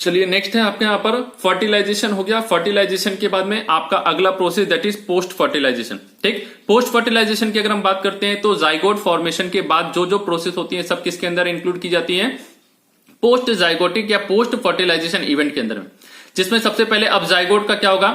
चलिए नेक्स्ट है आपके यहाँ पर फर्टिलाइजेशन हो गया। फर्टिलाइजेशन के बाद में आपका अगला process that is post fertilization. ठीक, पोस्ट फर्टिलाइजेशन की अगर हम बात करते हैं तो जाइगोट फॉर्मेशन के बाद जो जो प्रोसेस होती है सब किसके अंदर इंक्लूड की जाती है, पोस्ट जाइगोटिक या पोस्ट फर्टिलाइजेशन इवेंट के अंदर में। जिसमें सबसे पहले अब जाइगोट का क्या होगा,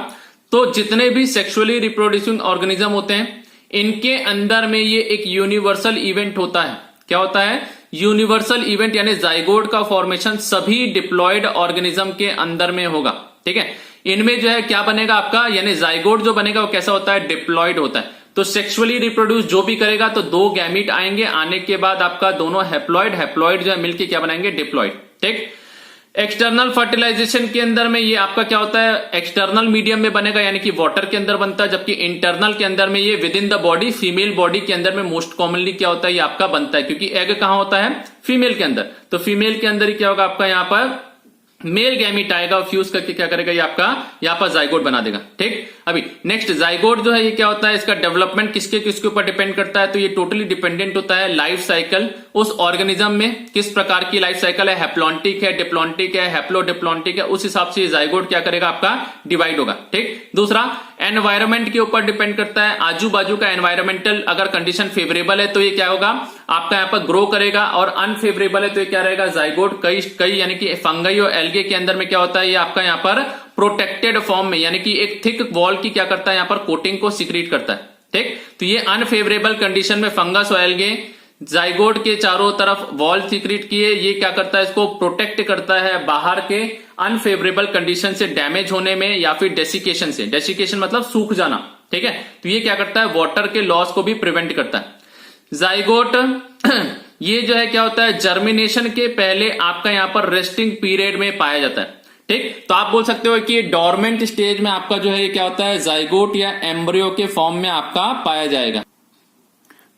तो जितने भी सेक्सुअली रिप्रोड्यूसिंग ऑर्गेनिज्म होते हैं इनके अंदर में ये एक यूनिवर्सल इवेंट होता है। क्या होता है, यूनिवर्सल इवेंट, यानी जाइगोट का फॉर्मेशन सभी डिप्लॉयड ऑर्गेनिज्म के अंदर में होगा। ठीक है, इनमें जो है क्या बनेगा आपका, यानी जाइगोट जो बनेगा वो कैसा होता है, डिप्लॉयड होता है। तो सेक्सुअली रिप्रोड्यूस जो भी करेगा तो दो गैमीट आएंगे, आने के बाद आपका दोनों हैप्लॉइड जो है मिलके क्या बनाएंगे, डिप्लॉयड। ठीक, एक्सटर्नल फर्टिलाइजेशन के अंदर में ये आपका क्या होता है, एक्सटर्नल मीडियम में बनेगा यानी कि वाटर के अंदर बनता है, जबकि इंटरनल के अंदर में ये with in the body, female body के अंदर में मोस्ट कॉमनली क्या होता है, ये आपका बनता है, क्योंकि एग कहां होता है, फीमेल के अंदर। तो फीमेल के अंदर ही क्या होगा आपका, यहां पर मेल गैमीट आएगा और फ्यूज करके क्या करेगा, ये आपका यहां पर जाइगोट बना देगा। ठीक, अभी नेक्स्ट जाइगोट जो है ये क्या होता है, इसका डेवलपमेंट किसके किसके ऊपर डिपेंड करता है, तो ये टोटली डिपेंडेंट होता है लाइफ साइकिल, उस ऑर्गेनिज्म में किस प्रकार की लाइफ साइकिल है, हैप्लॉन्टिक है, डिप्लॉन्टिक है, हैप्लोडिप्लॉन्टिक है, उस हिसाब से जाइगोट क्या करेगा आपका, डिवाइड होगा। ठीक, दूसरा एनवायरमेंट के ऊपर डिपेंड करता है, आजू बाजू का एनवायरमेंटल अगर कंडीशन फेवरेबल है तो ये क्या होगा आपका यहाँ पर ग्रो करेगा, और अनफेवरेबल है तो ये क्या रहेगा, जाइगोट कई यानी कि फंगई और एल्गे के अंदर में क्या होता है, ये आपका यहाँ पर प्रोटेक्टेड फॉर्म में यानी कि एक थिक वॉल की क्या करता है, यहाँ पर कोटिंग को सीक्रेट करता है। ठीक, तो ये अनफेवरेबल कंडीशन में फंगस और एल्गे जाइगोट के चारों तरफ वॉल सीक्रेट किए, ये क्या करता है, इसको प्रोटेक्ट करता है बाहर के अनफेवरेबल कंडीशन से डैमेज होने में या फिर डेसिकेशन से, डेसिकेशन मतलब सूख जाना। ठीक है, तो ये क्या करता है, वाटर के लॉस को भी प्रिवेंट करता है। जाइगोट ये जो है क्या होता है, जर्मिनेशन के पहले आपका यहां पर रेस्टिंग पीरियड में पाया जाता है। ठीक, तो आप बोल सकते हो कि डोरमेंट स्टेज में आपका जो है क्या होता है, जाइगोट या एम्ब्रियो के फॉर्म में आपका पाया जाएगा।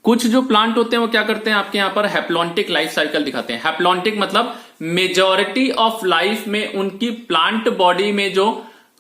कुछ जो प्लांट होते हैं वो क्या करते हैं, आपके यहां पर हैप्लॉन्टिक लाइफ साइकिल दिखाते हैं। हैप्लॉन्टिक मतलब मेजॉरिटी ऑफ लाइफ में उनकी प्लांट बॉडी में जो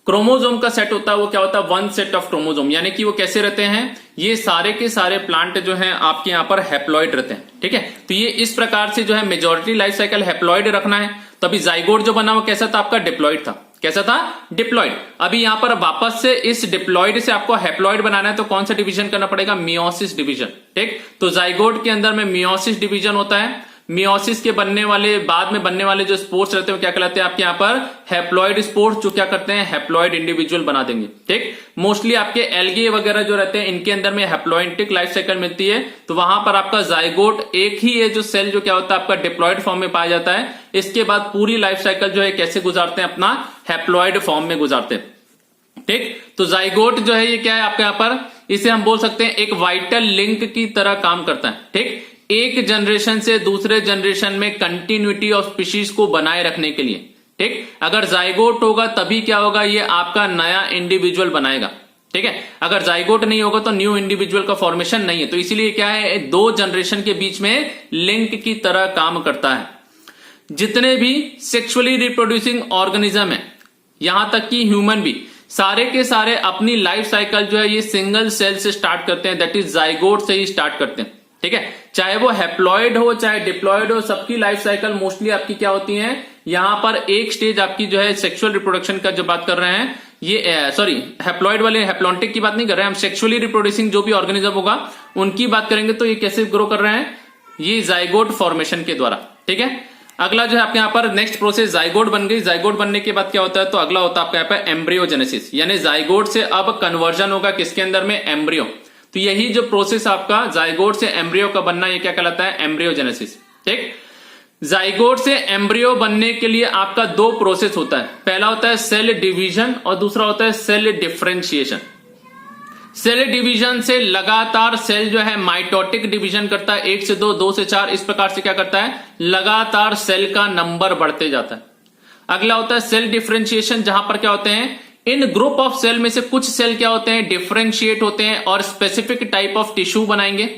क्रोमोजोम का सेट होता है वो क्या होता है, वन सेट ऑफ क्रोमोजोम, यानी कि वो कैसे रहते हैं, ये सारे के सारे प्लांट जो हैं आपके यहां पर हैप्लॉइड रहते हैं। ठीक है, तो ये इस प्रकार से जो है मेजॉरिटी लाइफ साइकिल हैप्लॉइड रखना है। तभी जाइगोट जो बना वो कैसा था आपका, डिप्लॉइड था। कैसा था, डिप्लॉइड। अभी यहां पर वापस से इस डिप्लॉइड से आपको हैप्लॉइड बनाना है तो कौन सा डिवीजन करना पड़ेगा, मियोसिस डिवीजन। ठीक, तो जाइगोट के अंदर में मियोसिस डिवीजन होता है। मियोसिस के बनने वाले बाद में बनने वाले जो स्पोर्स रहते हैं वो क्या कहलाते हैं आपके यहाँ पर, हैप्लॉइड स्पोर्स, जो क्या करते हैं, हैप्लॉइड इंडिविजुअल बना देंगे। ठीक, मोस्टली आपके एल्गे वगैरह जो रहते हैं इनके अंदर में हैप्लॉइडिक लाइफ साइकिल मिलती है, तो वहां पर आपका जाइगोट एक ही है जो सेल जो क्या होता है आपका डिप्लॉइड फॉर्म में पाया जाता है। इसके बाद पूरी लाइफ साइकिल जो है कैसे गुजारते हैं, अपना हैप्लॉइड फॉर्म में गुजारते हैं। ठीक, तो जाइगोट जो है ये क्या है आपके यहाँ पर, इसे हम बोल सकते हैं एक वाइटल लिंक की तरह काम करता है। ठीक, एक जनरेशन से दूसरे जनरेशन में कंटिन्यूटी ऑफ स्पीशीज को बनाए रखने के लिए। ठीक, अगर जाइगोट होगा तभी क्या होगा, ये आपका नया इंडिविजुअल बनाएगा। ठीक है, अगर जाइगोट नहीं होगा तो न्यू इंडिविजुअल का फॉर्मेशन नहीं है, तो इसीलिए क्या है, दो जनरेशन के बीच में लिंक की तरह काम करता है। जितने भी सेक्सुअली रिप्रोड्यूसिंग ऑर्गेनिज्म है, यहां तक कि ह्यूमन भी, सारे के सारे अपनी लाइफ साइकिल जो है ये सिंगल सेल से स्टार्ट करते हैं, दैट इज जाइगोट से ही स्टार्ट करते हैं। ठीक है, चाहे वो हैप्लॉइड हो चाहे डिप्लॉइड हो, सबकी लाइफ साइकिल मोस्टली आपकी क्या होती है, यहां पर एक स्टेज आपकी जो है सेक्सुअल रिप्रोडक्शन का जो बात कर रहे हैं, ये सॉरी हैप्लॉइड वाले, हैप्लॉन्टिक की बात नहीं कर रहे हैं हम, सेक्सुअली रिप्रोड्यूसिंग जो भी ऑर्गेनिज्म होगा उनकी बात करेंगे। तो ये कैसे ग्रो कर रहे हैं, ये जाइगोट फॉर्मेशन के द्वारा। ठीक है, अगला जो है आपके यहाँ पर नेक्स्ट प्रोसेस, जाइगोट बन गई। जाइगोट बनने के बाद क्या होता है, तो अगला होता है आपके यहाँ पर एम्ब्रियोजेनेसिस, यानी जाइगोट से अब कन्वर्जन होगा किसके अंदर में, एम्ब्रियो। तो यही जो प्रोसेस आपका जाइगोट से एम्ब्रियो का बनना, ये क्या कहलाता है, एम्ब्रियोजेनेसिस। ठीक, जाइगोट से एम्ब्रियो बनने के लिए आपका दो प्रोसेस होता है, पहला होता है सेल डिवीजन और दूसरा होता है सेल डिफरेंशिएशन। सेल डिवीजन से लगातार सेल जो है माइटोटिक डिवीजन करता है, 1 से 2, 2 से 4, इस प्रकार से क्या करता है, लगातार सेल का नंबर बढ़ते जाता है। अगला होता है सेल डिफरेंशिएशन, जहां पर क्या होते हैं, इन ग्रुप ऑफ सेल में से कुछ सेल क्या होते हैं, डिफरेंशिएट होते हैं और स्पेसिफिक टाइप ऑफ टिश्यू बनाएंगे।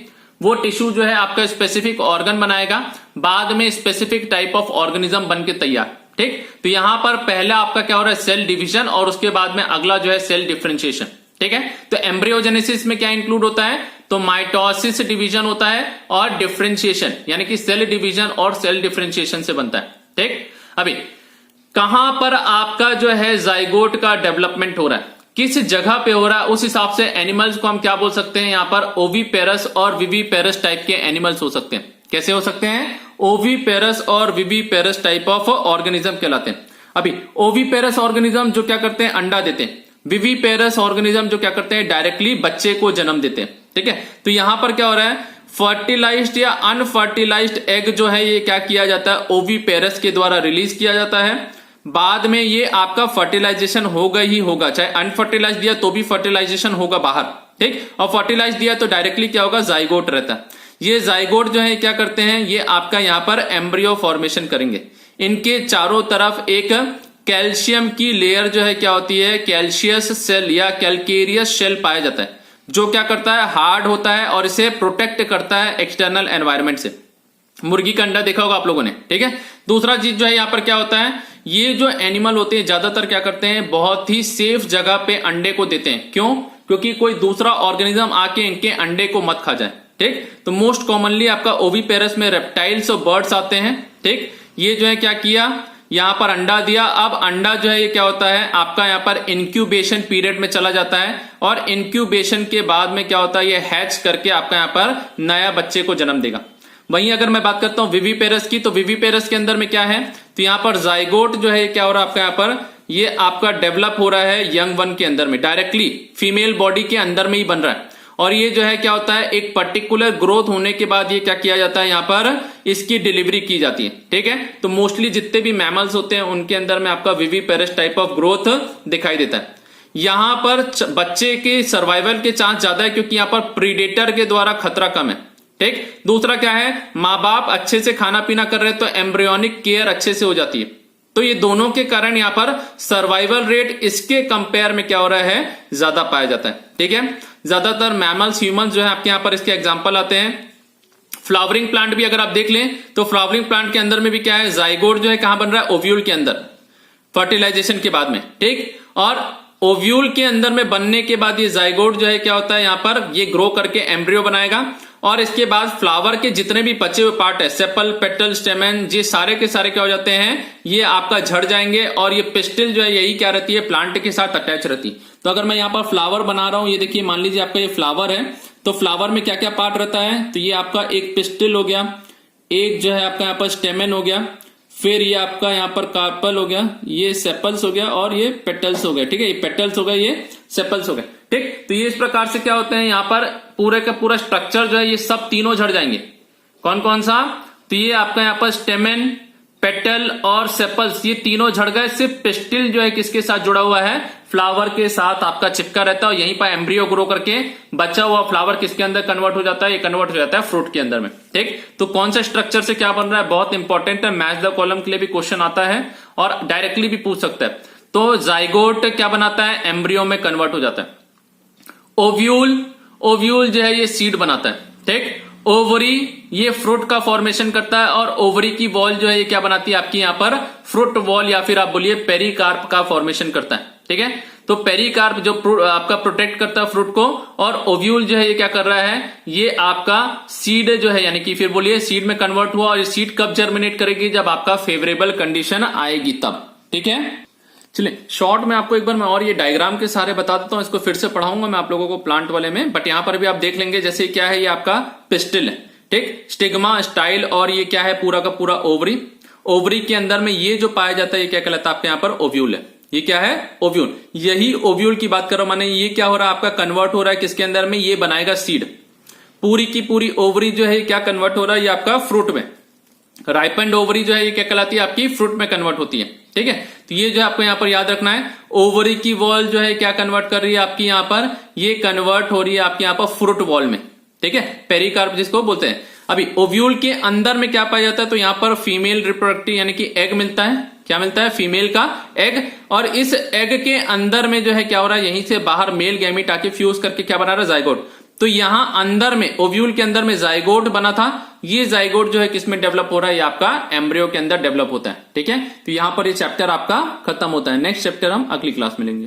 वो टिश्यू जो है आपका स्पेसिफिक ऑर्गन बनाएगा, बाद में स्पेसिफिक टाइप ऑफ ऑर्गेनिज्म बन के तैयार। ठीक, तो यहां पर पहला आपका क्या हो रहा है, सेल डिवीजन, और उसके बाद में अगला जो है सेल डिफरेंशिएशन। ठीक है, तो एम्ब्रियोजेनेसिस में क्या इंक्लूड होता है, तो माइटोसिस डिवीजन होता है और डिफरेंशिएशन, यानी कि सेल डिवीजन और सेल डिफरेंशिएशन से बनता है। ठीक, अभी कहां पर आपका जो है जाइगोट का डेवलपमेंट हो रहा है, किस जगह पे हो रहा है, उस हिसाब से एनिमल्स को हम क्या बोल सकते हैं, यहां पर ओविपेरस और विविपेरस टाइप के एनिमल्स हो सकते हैं। कैसे हो सकते हैं? ओविपेरस और विविपेरस टाइप ऑफ ऑर्गेनिज्म कहलाते हैं। अभी ओविपेरस ऑर्गेनिज्म जो क्या करते हैं, अंडा देते हैं। विविपेरस ऑर्गेनिज्म जो क्या करते हैं, डायरेक्टली बच्चे को जन्म देते हैं। ठीक है, तो यहां पर क्या हो रहा है, फर्टिलाइज्ड या अनफर्टिलाइज्ड एग जो है ये क्या किया जाता है, ओविपेरस के द्वारा रिलीज किया जाता है। बाद में ये आपका फर्टिलाइजेशन होगा ही होगा, चाहे अनफर्टिलाइज दिया तो भी फर्टिलाइजेशन होगा बाहर। ठीक, और फर्टिलाइज दिया तो डायरेक्टली क्या होगा, जाइगोट रहता है। ये जाइगोट जो है क्या करते हैं, ये आपका यहां पर एम्ब्रियो फॉर्मेशन करेंगे। इनके चारों तरफ एक कैल्शियम की लेयर जो है क्या होती है, कैल्शियस सेल या कैल्केरियस शेल पाया जाता है, जो क्या करता है, हार्ड होता है और इसे प्रोटेक्ट करता है एक्सटर्नल एनवायरनमेंट से। मुर्गी का अंडा देखा होगा आप लोगों ने। ठीक है, दूसरा चीज जो है यहां पर क्या होता है, ये जो एनिमल होते हैं ज्यादातर क्या करते हैं, बहुत ही सेफ जगह पे अंडे को देते हैं। क्यों? क्योंकि कोई दूसरा ऑर्गेनिज्म आके इनके अंडे को मत खा जाए। ठीक, तो मोस्ट कॉमनली आपका ओविपेरस में रेप्टाइल्स और बर्ड्स आते हैं। ठीक, ये जो है क्या किया, यहां पर अंडा दिया। अब अंडा जो है ये क्या होता है, आपका यहां पर इंक्यूबेशन पीरियड में चला जाता है और इंक्यूबेशन के बाद में क्या होता है, ये हैच करके आपका यहां पर नया बच्चे को जन्म देगा। वहीं अगर मैं बात करता हूं विविपेरस की, तो विविपेरस के अंदर में क्या है, तो यहां पर जाइगोट जो है क्या हो रहा है आपका, यहां पर ये आपका डेवलप हो रहा है यंग वन के अंदर में, डायरेक्टली फीमेल बॉडी के अंदर में ही बन रहा है। और ये जो है क्या होता है, एक पर्टिकुलर ग्रोथ होने के बाद ये क्या किया जाता है, यहां पर इसकी डिलीवरी की जाती है। ठीक है, तो मोस्टली जितने भी मैमल्स होते हैं उनके अंदर में आपका विविपेरस टाइप ऑफ ग्रोथ दिखाई देता है। यहां पर बच्चे के सर्वाइवल के चांस ज्यादा है, क्योंकि यहां पर प्रीडेटर के द्वारा खतरा कम है। ठीक, दूसरा क्या है, माँ बाप अच्छे से खाना पीना कर रहे हैं तो एम्ब्रियोनिक केयर अच्छे से हो जाती है। तो ये दोनों के कारण यहां पर सर्वाइवल रेट इसके कंपेयर में क्या हो रहा है, ज्यादा पाया जाता है। ठीक है, ज्यादातर मैमल्स, ह्यूमंस जो है आपके यहां पर इसके एग्जांपल आते हैं। फ्लावरिंग प्लांट भी अगर आप देख लें तो फ्लावरिंग प्लांट के अंदर में भी क्या है, जाइगोट जो है कहां बन रहा है, ओव्यूल के अंदर, फर्टिलाइजेशन के बाद में। ठीक, और ओव्यूल के अंदर में बनने के बाद ये जाइगोट जो है क्या होता है, यहां पर ये ग्रो करके एम्ब्रियो बनाएगा और इसके बाद फ्लावर के जितने भी बचे हुए पार्ट है, सेपल, पेटल, स्टेमन, ये सारे के सारे क्या हो जाते हैं, ये आपका झड़ जाएंगे और ये पिस्टिल जो है यही क्या रहती है, प्लांट के साथ अटैच रहती है। तो अगर मैं यहाँ पर फ्लावर बना रहा हूं, ये देखिए मान लीजिए आपका ये फ्लावर है, तो फ्लावर में क्या क्या पार्ट रहता है, तो ये आपका एक पिस्टिल हो गया, एक जो है आपका यहाँ पर स्टेमन हो गया, फिर ये आपका यहाँ पर कार्पल हो गया, ये सेपल्स हो गया और ये पेटल्स हो गए। ठीक है, ये पेटल्स हो गए, ये सेपल्स हो गए। ठीक, तो ये इस प्रकार से क्या होते हैं, यहाँ पर पूरे का पूरा स्ट्रक्चर जो है ये सब तीनों झड़ जाएंगे। कौन कौन सा, तो ये आपका यहाँ पर स्टेमन, पेटल और सेपल्स, ये तीनों झड़ गए। सिर्फ पिस्टिल जो है किसके साथ जुड़ा हुआ है, फ्लावर के साथ आपका चिपका रहता है और यहीं पर एम्ब्रियो ग्रो करके बचा हुआ फ्लावर किसके अंदर कन्वर्ट हो जाता है, ये कन्वर्ट हो जाता है फ्रूट के अंदर में। ठीक, तो कौन सा स्ट्रक्चर से क्या बन रहा है, बहुत इंपॉर्टेंट है, मैच द कॉलम के लिए भी क्वेश्चन आता है और डायरेक्टली भी पूछ सकता है। तो जाइगोट क्या बनाता है, एम्ब्रियो में कन्वर्ट हो जाता है। ओव्यूल, ओव्यूल जो है ये सीड बनाता है। ठीक, ओवरी ये फ्रूट का फॉर्मेशन करता है और ओवरी की वॉल जो है ये क्या बनाती है, आपकी यहाँ पर फ्रूट वॉल या फिर आप बोलिए पेरिकार्प का फॉर्मेशन करता है। ठीक है, तो पेरिकार्प जो आपका प्रोटेक्ट करता है फ्रूट को, और ओव्यूल जो है ये क्या कर रहा है, ये आपका सीड जो है यानी कि फिर बोलिए सीड में कन्वर्ट हुआ और ये सीड कब जर्मिनेट करेगी, जब आपका फेवरेबल कंडीशन आएगी तब। ठीक है, चलिए शॉर्ट में आपको एक बार मैं और ये डायग्राम के सारे बता देता हूं, इसको फिर से पढ़ाऊंगा मैं आप लोगों को प्लांट वाले में, बट यहां पर भी आप देख लेंगे। जैसे क्या है, ये आपका पिस्टिल है। ठीक, स्टिग्मा, स्टाइल और ये क्या है, पूरा का पूरा ओवरी। ओवरी के अंदर में ये जो पाया जाता है ये क्या कहलाता है, आपके यहाँ पर ओव्यूल है। ये क्या है, ओव्यूल। यही ओव्यूल की बात करो, माने ये क्या हो रहा है, आपका कन्वर्ट हो रहा है किसके अंदर में, ये बनाएगा सीड। पूरी की पूरी ओवरी जो है क्या कन्वर्ट हो रहा है, ये आपका फ्रूट में। राइपेंड ओवरी जो है ये क्या कहलाती है, आपकी फ्रूट में कन्वर्ट होती है। ठीक है, तो ये जो आपको यहाँ पर याद रखना है, ओवरी की वॉल जो है क्या कन्वर्ट कर रही है आपकी यहाँ पर, ये कन्वर्ट हो रही है आपके यहाँ पर फ्रूट वॉल में। ठीक है, पेरिकार्प जिसको बोलते हैं। अभी ओव्यूल के अंदर में क्या पाया जाता है, तो यहाँ पर फीमेल रिप्रोडक्टिव यानी कि एग मिलता है। क्या मिलता है, फीमेल का एग, और इस एग के अंदर में जो है क्या हो रहा है, यहीं से बाहर मेल गैमीट आके फ्यूज करके क्या बना रहा है, जाइगोट। तो यहां अंदर में ओव्यूल के अंदर में जाइगोट बना था, ये जाइगोट जो है किसमें डेवलप हो रहा है, ये आपका एम्ब्रियो के अंदर डेवलप होता है। ठीक है, तो यहां पर ये चैप्टर आपका खत्म होता है। नेक्स्ट चैप्टर हम अगली क्लास में लेंगे।